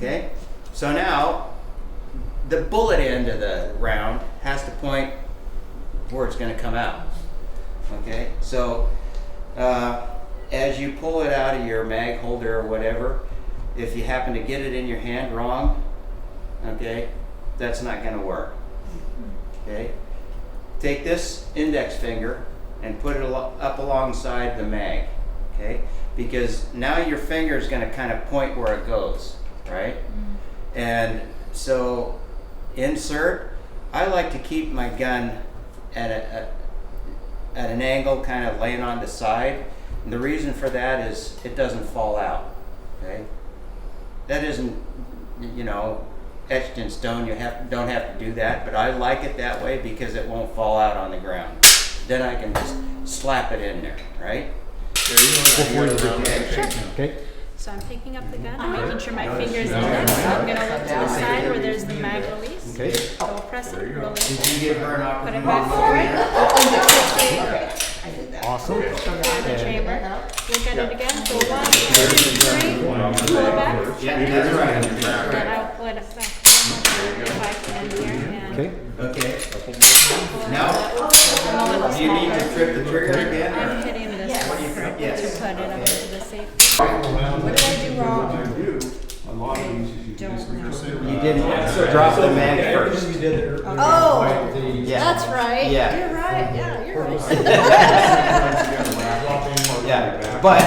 Okay? So now, the bullet end of the round has to point where it's going to come out. Okay? So, as you pull it out of your mag holder or whatever, if you happen to get it in your hand wrong, okay, that's not going to work. Okay? Take this index finger and put it up alongside the mag. Okay? Because now your finger is going to kind of point where it goes, right? And so insert, I like to keep my gun at an angle, kind of laying on the side. And the reason for that is it doesn't fall out. Okay? That isn't, you know, etched in stone. You don't have to do that, but I like it that way because it won't fall out on the ground. Then I can just slap it in there, right? Okay. So I'm picking up the gun, I'm making sure my finger's in it, so I'm going to look to the side where there's the mag release. Okay. So we'll press it, release Did it, you give her an put it opportunity? back forward, Awesome. in the chamber, look at it again, so 1, 2, 3, pull it back, Yeah, that's right. then I'll pull it back. If I can here, and Okay. Okay. pull it Now, up. do you need to trip the trigger again? I'm hitting this Yes. to put it up into the safe. What did I do wrong? You didn't drop the mag first. Oh, Yeah. that's right. Yeah. You're right. Yeah, you're right. Yeah, but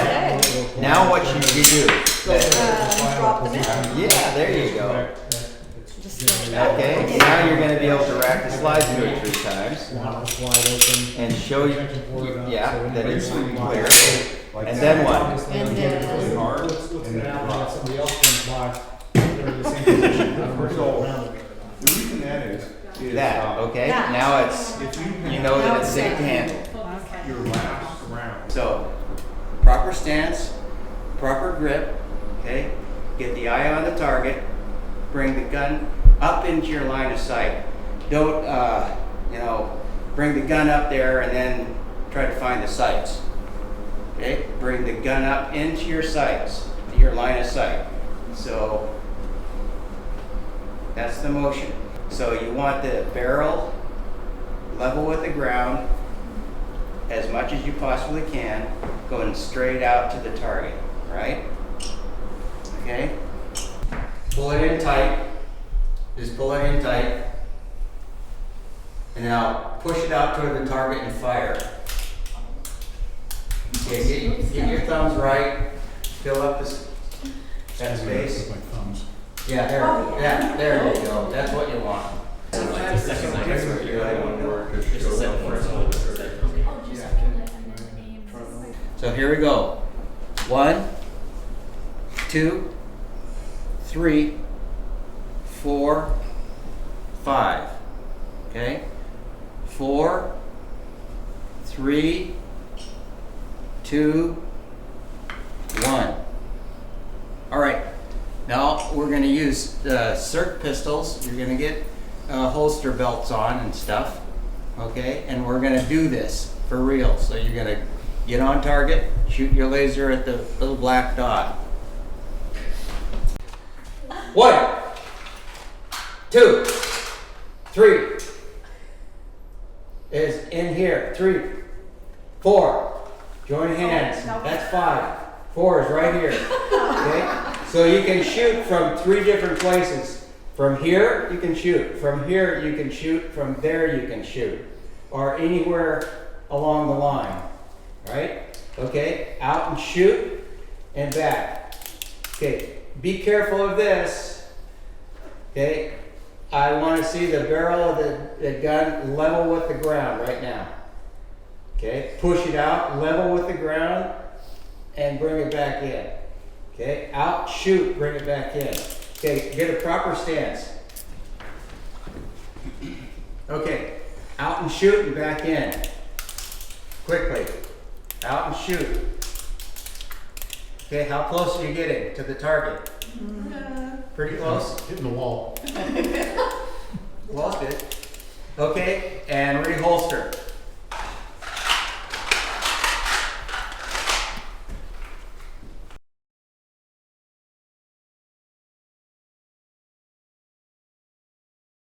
now what you do? Drop them in. Yeah, there you go. Just like Okay, now you're going to be able to rack the slides through it 3 times and show you, yeah, that it's clear. And then what? And then The reason that is That, okay? That. Now it's, you know that it's safe to handle. your last round. So, proper stance, proper grip, okay? Get the eye on the target, bring the gun up into your line of sight. Don't, you know, bring the gun up there and then try to find the sights. Okay? Bring the gun up into your sights, to your line of sight. So, that's the motion. So you want the barrel level with the ground as much as you possibly can, going straight out to the target, right? Okay? Pull it in tight. Just pull it in tight. And now push it out toward the target and fire. Okay, get your thumbs right. Fill up that space. Yeah, there you go. That's what you want. Sometimes the second So here we go. 1, 2, 3, 4, 5. Okay? 4, 3, 2, 1. All right. Now we're going to use the circ pistols. You're going to get holster belts on and stuff, okay? And we're going to do this for real. So you're going to get on target, shoot your laser at the little black dot. 1, 2, 3. Is in here. 3, 4. Join hands. That's 5. 4 is right here. Okay? So you can shoot from 3 different places. From here, you can shoot. From here, you can shoot. From there, you can shoot. Or anywhere along the line. Right? Okay? Out and shoot and back. Okay. Be careful of this. Okay? I want to see the barrel of the gun level with the ground right now. Okay? Push it out, level with the ground, and bring it back in. Okay, out, shoot, bring it back in. Okay, get a proper stance. Okay, out and shoot and back in. Quickly, out and shoot. Okay, how close are you getting to the target? Pretty close? Hitting the wall. Wall's good. Okay, and reholster.